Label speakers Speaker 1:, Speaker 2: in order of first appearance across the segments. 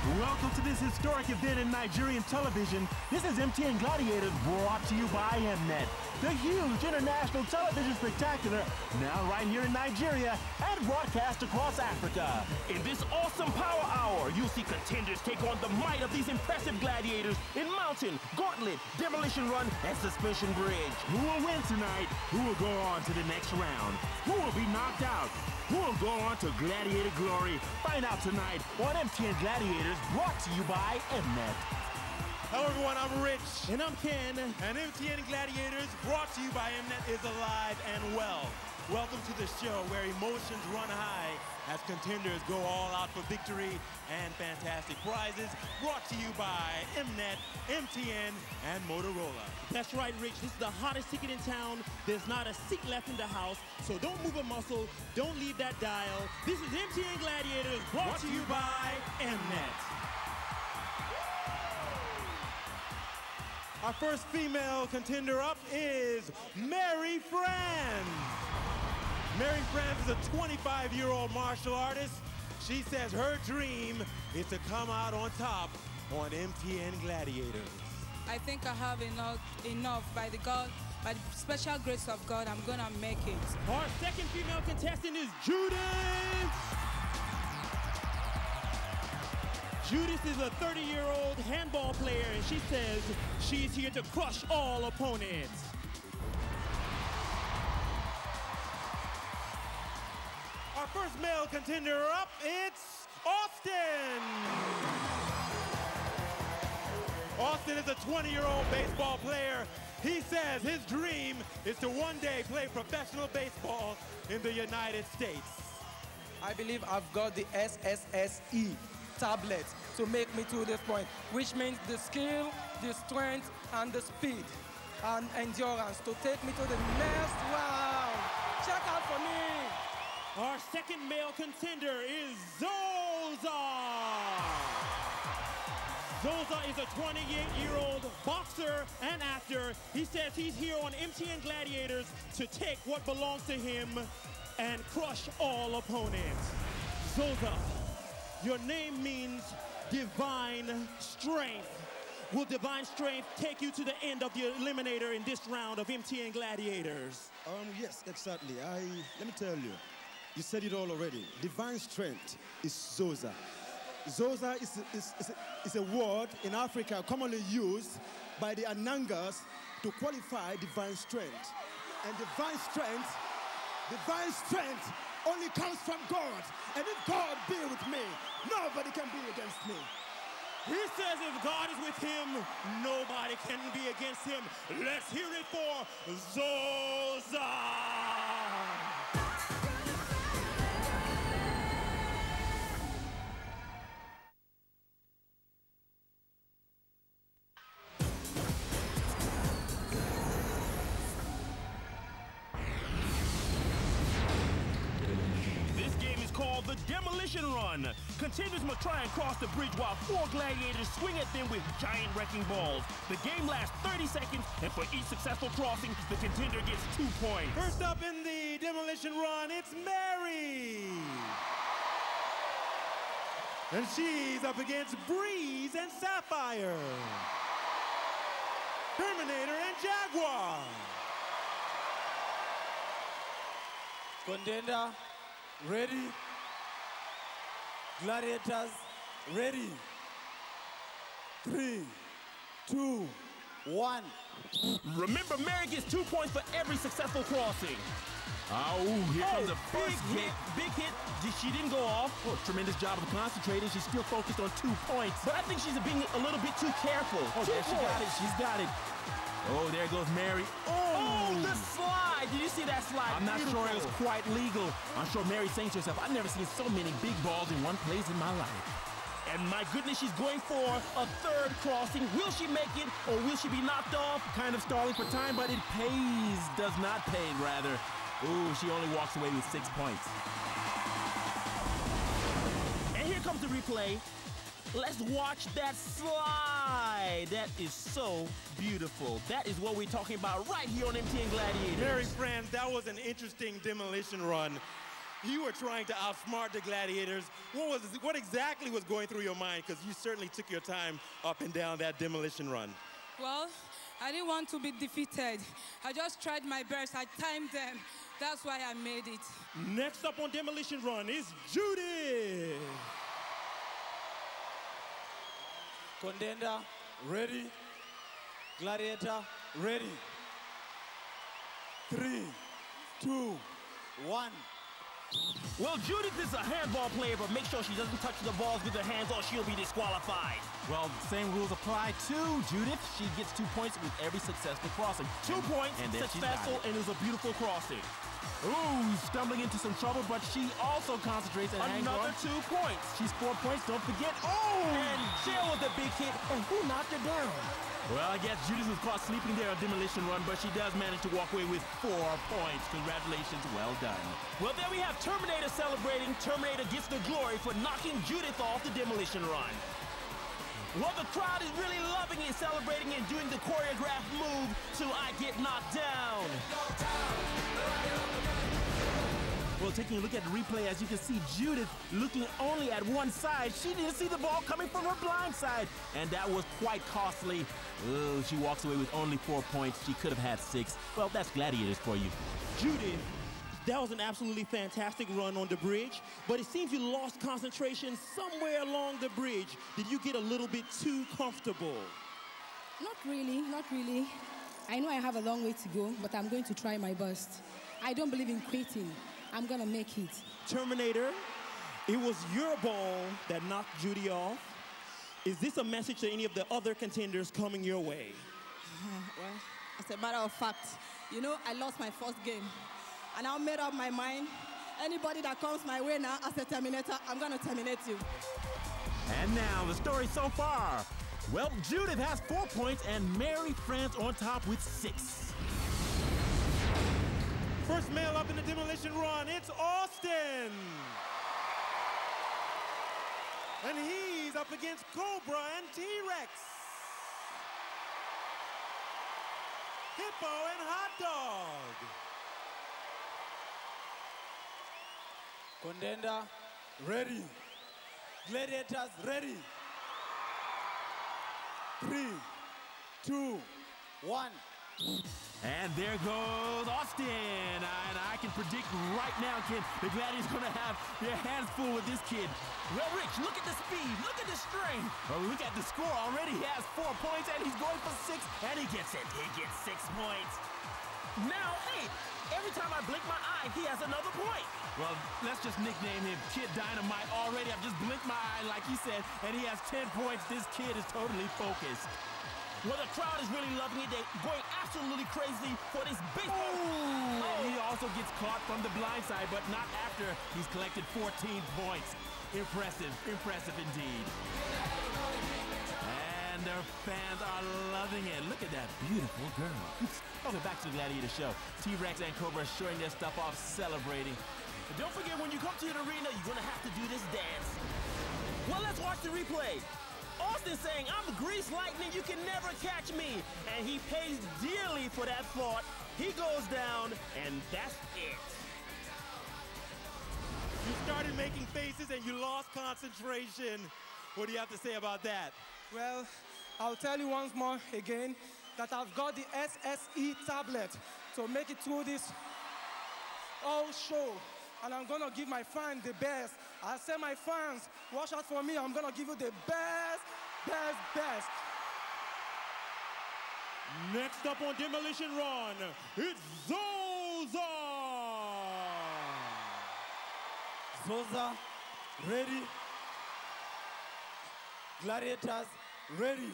Speaker 1: Welcome to this historic event in Nigerian television. This is MTN Gladiators, brought to you by Mnet. The huge international television spectacular, now right here in Nigeria and broadcast across Africa.
Speaker 2: In this awesome power hour, you'll see contenders take on the might of these impressive gladiators in mountain, gauntlet, demolition run, and suspension bridge.
Speaker 1: Who will win tonight? Who will go on to the next round? Who will be knocked out? Who will go on to Gladiator glory? Find out tonight on MTN Gladiators, brought to you by Mnet.
Speaker 3: Hello everyone, I'm Rich.
Speaker 4: And I'm Ken.
Speaker 3: And MTN Gladiators, brought to you by Mnet, is alive and well. Welcome to the show where emotions run high as contenders go all out for victory and fantastic prizes. Brought to you by Mnet, MTN, and Motorola.
Speaker 4: That's right, Rich. This is the hottest ticket in town. There's not a seat left in the house, so don't move a muscle. Don't leave that dial. This is MTN Gladiators, brought to you by Mnet.
Speaker 3: Our first female contender up is Mary Franz. Mary Franz is a 25-year-old martial artist. She says her dream is to come out on top on MTN Gladiators.
Speaker 5: I think I have enough by the special grace of God, I'm gonna make it.
Speaker 4: Our second female contestant is Judith. Judith is a 30-year-old handball player, and she says she's here to crush all opponents.
Speaker 3: Our first male contender up, it's Austin. Austin is a 20-year-old baseball player. He says his dream is to one day play professional baseball in the United States.
Speaker 6: I believe I've got the SSSE tablet to make me to this point, which means the skill, the strength, and the speed and endurance to take me to the next round. Check out for me.
Speaker 4: Our second male contender is Zoza. Zoza is a 28-year-old boxer and actor. He says he's here on MTN Gladiators to take what belongs to him and crush all opponents. Zoza, your name means divine strength. Will divine strength take you to the end of the eliminator in this round of MTN Gladiators?
Speaker 7: Yes, exactly. Let me tell you. You said it all already. Divine strength is Zoza. Zoza is a word in Africa commonly used by the Anangas to qualify divine strength. And divine strength only comes from God. And if God be with me, nobody can be against me.
Speaker 4: He says if God is with him, nobody can be against him. Let's hear it for Zoza. Called the demolition run. Contenders must try and cross the bridge while 4 gladiators swing at them with giant wrecking balls. The game lasts 30 seconds, and for each successful crossing, the contender gets 2 points.
Speaker 3: First up in the demolition run, it's Mary. And she's up against Breeze and Sapphire, Terminator and Jaguar.
Speaker 6: Contender, ready? Gladiators, ready? 3, 2, 1.
Speaker 2: Remember, Mary gets 2 points for every successful crossing. Here comes a big hit. She didn't go off.
Speaker 1: Oh, tremendous job of concentrating. She's still focused on 2 points.
Speaker 2: But I think she's being a little bit too careful.
Speaker 1: Oh, yeah, she got it. She's got it. Oh, there goes Mary.
Speaker 2: Oh, the slide. Did you see that slide?
Speaker 1: I'm not sure it was quite legal. I'm sure Mary's saying to herself, I've never seen so many big balls in one place in my life.
Speaker 2: And my goodness, she's going for a 3rd crossing. Will she make it, or will she be knocked off?
Speaker 1: Kind of stalling for time, but it pays. Does not pay, rather. Ooh, she only walks away with 6 points.
Speaker 2: And here comes the replay. Let's watch that slide. That is so beautiful. That is what we're talking about right here on MTN Gladiators.
Speaker 3: Mary Franz, that was an interesting demolition run. You were trying to outsmart the Gladiators. What exactly was going through your mind? Because you certainly took your time up and down that demolition run.
Speaker 5: Well, I didn't want to be defeated. I just tried my best. I timed them. That's why I made it.
Speaker 4: Next up on demolition run is Judy.
Speaker 8: Contender, ready. Gladiator, ready. 3, 2, 1.
Speaker 2: Well, Judith is a handball player, but make sure she doesn't touch the balls with her hands or she'll be disqualified.
Speaker 1: Well, the same rules apply to Judith. She gets 2 points with every successful crossing.
Speaker 2: 2 points,
Speaker 1: and
Speaker 2: successful, and it was a beautiful crossing.
Speaker 1: Ooh, stumbling into some trouble, but she also concentrates and hangs on.
Speaker 2: Another 2 points.
Speaker 1: She's 4 points, don't forget. Oh!
Speaker 2: And Jill was the big hit, and who knocked her down?
Speaker 1: Well, I guess Judith was caught sleeping there on demolition run, but she does manage to walk away with 4 points. Congratulations, well done.
Speaker 2: Well, there we have Terminator celebrating. Terminator gets the glory for knocking Judith off the demolition run. Well, the crowd is really loving it, celebrating and doing the choreographed move to I Get Knocked Down.
Speaker 1: Well, taking a look at the replay, as you can see, Judith looking only at one side. She didn't see the ball coming from her blind side, and that was quite costly. Oh, she walks away with only 4 points. She could have had 6. Well, that's Gladiators for you.
Speaker 4: Judy, that was an absolutely fantastic run on the bridge, but it seems you lost concentration somewhere along the bridge. Did you get a little bit too comfortable?
Speaker 9: Not really, not really. I know I have a long way to go, but I'm going to try my best. I don't believe in quitting. I'm gonna make it.
Speaker 4: Terminator, it was your ball that knocked Judy off. Is this a message to any of the other contenders coming your way?
Speaker 10: Well, as a matter of fact, you know, I lost my first game. And I made up my mind. Anybody that comes my way now as a Terminator, I'm gonna terminate you.
Speaker 1: And now, the story so far. Well, Judith has 4 points and Mary France on top with 6.
Speaker 3: First male up in the demolition run, it's Austin. And he's up against Cobra and T-Rex. Hippo and Hot Dog.
Speaker 8: Contender, ready. Gladiators, ready. 3, 2, 1.
Speaker 1: And there goes Austin. And I can predict right now, kid, the Gladiators going to have their hands full with this kid.
Speaker 2: Well, Rich, look at the speed. Look at the strength.
Speaker 1: Oh, look at the score already. He has 4 points, and he's going for 6.
Speaker 2: And he gets it. He gets 6 points. Now, hey, every time I blink my eye, he has another point.
Speaker 1: Well, let's just nickname him Kid Dynamite already. I've just blinked my eye, like you said, and he has 10 points. This kid is totally focused.
Speaker 2: Well, the crowd is really loving it. They're going absolutely crazy for this big...
Speaker 1: Oh! And he also gets caught from the blind side, but not after he's collected 14 points. Impressive, impressive indeed. And their fans are loving it. Look at that beautiful girl. Okay, back to the Gladiator show. T-Rex and Cobra showing their stuff off, celebrating.
Speaker 2: But don't forget, when you come to the arena, you're going to have to do this dance. Well, let's watch the replay. Austin saying, I'm grease lightning, you can never catch me. And he pays dearly for that thought. He goes down, and that's it.
Speaker 3: You started making faces and you lost concentration. What do you have to say about that?
Speaker 6: Well, I'll tell you once more again that I've got the SSE tablet to make it through this whole show. And I'm gonna give my fans the best. I say, my fans, watch out for me. I'm gonna give you the best, best, best.
Speaker 4: Next up on demolition run, it's Zoza.
Speaker 8: Zoza, ready. Gladiators, ready.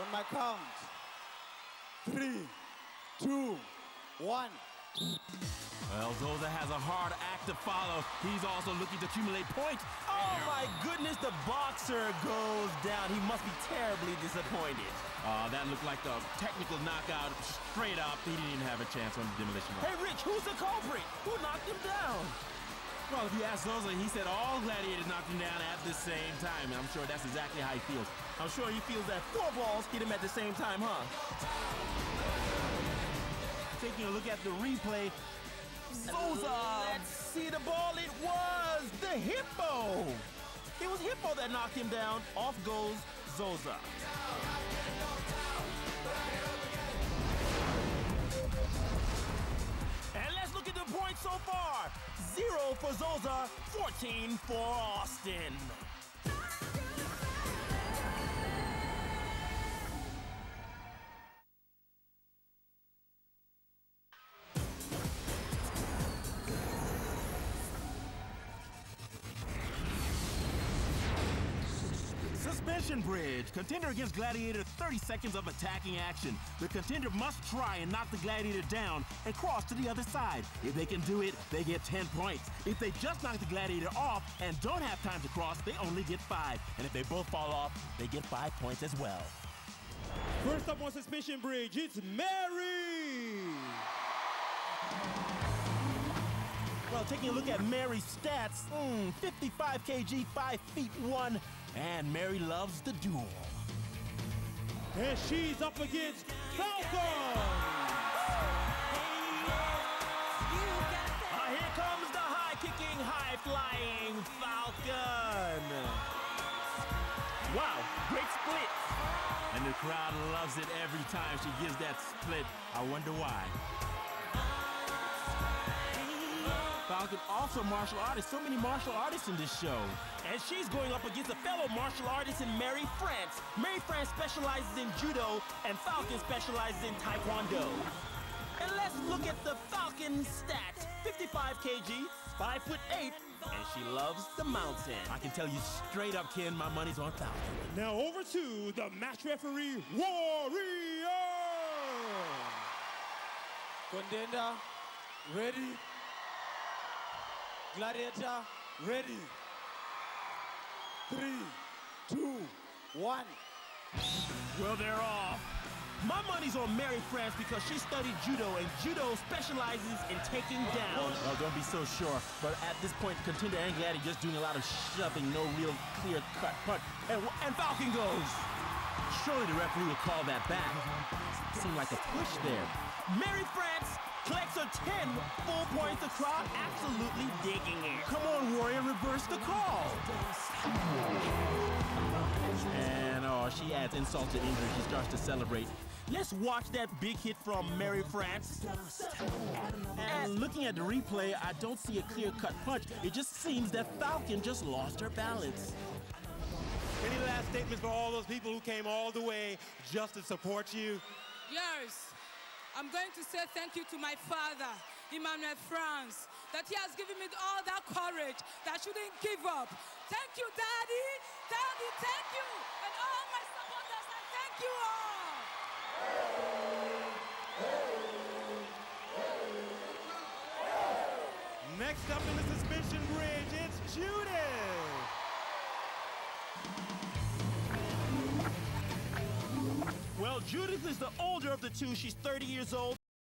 Speaker 8: On my count. 3, 2, 1.
Speaker 1: Well, Zoza has a hard act to follow. He's also looking to accumulate points.
Speaker 2: Oh, my goodness, the boxer goes down. He must be terribly disappointed.
Speaker 1: That looked like a technical knockout straight up. He didn't even have a chance on the demolition run.
Speaker 2: Hey, Rich, who's the culprit? Who knocked him down?
Speaker 1: Well, if you ask Zoza, he said all Gladiators knocked him down at the same time. And I'm sure that's exactly how he feels.
Speaker 2: I'm sure he feels that 4 balls hit him at the same time, huh?
Speaker 1: Taking a look at the replay,
Speaker 2: Zoza. Let's see the ball. It was the hippo. It was hippo that knocked him down. Off goes Zoza. And let's look at the points so far. 0 for Zoza, 14 for Austin. Suspension bridge. Contender against Gladiator, 30 seconds of attacking action. The contender must try and knock the Gladiator down and cross to the other side. If they can do it, they get 10 points. If they just knock the Gladiator off and don't have time to cross, they only get 5. And if they both fall off, they get 5 points as well.
Speaker 4: First up on suspension bridge, it's Mary.
Speaker 2: Well, taking a look at Mary's stats, 55 kg, 5 feet 1, and Mary loves the duel.
Speaker 4: And she's up against Falcon.
Speaker 2: Here comes the high-kicking, high-flying Falcon. Wow, great split. And the crowd loves it every time she gives that split. I wonder why. Falcon also martial artist. So many martial artists in this show. And she's going up against a fellow martial artist in Mary France. Mary France specializes in judo, and Falcon specializes in taekwondo. And let's look at the Falcon stats. 55 kg, 5'8", and she loves the mountain. I can tell you straight up, Ken, my money's on Falcon.
Speaker 4: Now over to the match referee, Warrior.
Speaker 8: Contender, ready. Gladiator, ready. 3, 2, 1.
Speaker 2: Well, they're off. My money's on Mary France because she studied judo, and judo specializes in taking down. Well, don't be so sure. But at this point, Contender and Gladiator just doing a lot of shoving, no real clear-cut punch. And Falcon goes. Surely the referee will call that back. Seemed like a push there. Mary France collects her 10 full points. The crowd absolutely digging it. Come on, Warrior, reverse the call. And she adds insult to injury. She starts to celebrate. Let's watch that big hit from Mary France. And looking at the replay, I don't see a clear-cut punch. It just seems that Falcon just lost her balance.
Speaker 3: Any last statements for all those people who came all the way just to support you?
Speaker 5: Yes. I'm going to say thank you to my father, Emmanuel France, that he has given me all that courage that I shouldn't give up. Thank you, Daddy. Daddy, thank you. And all my supporters, I thank you all.
Speaker 3: Next up in the suspension bridge, it's Judith.
Speaker 2: Well, Judith is the older of the two. She's 30 years old.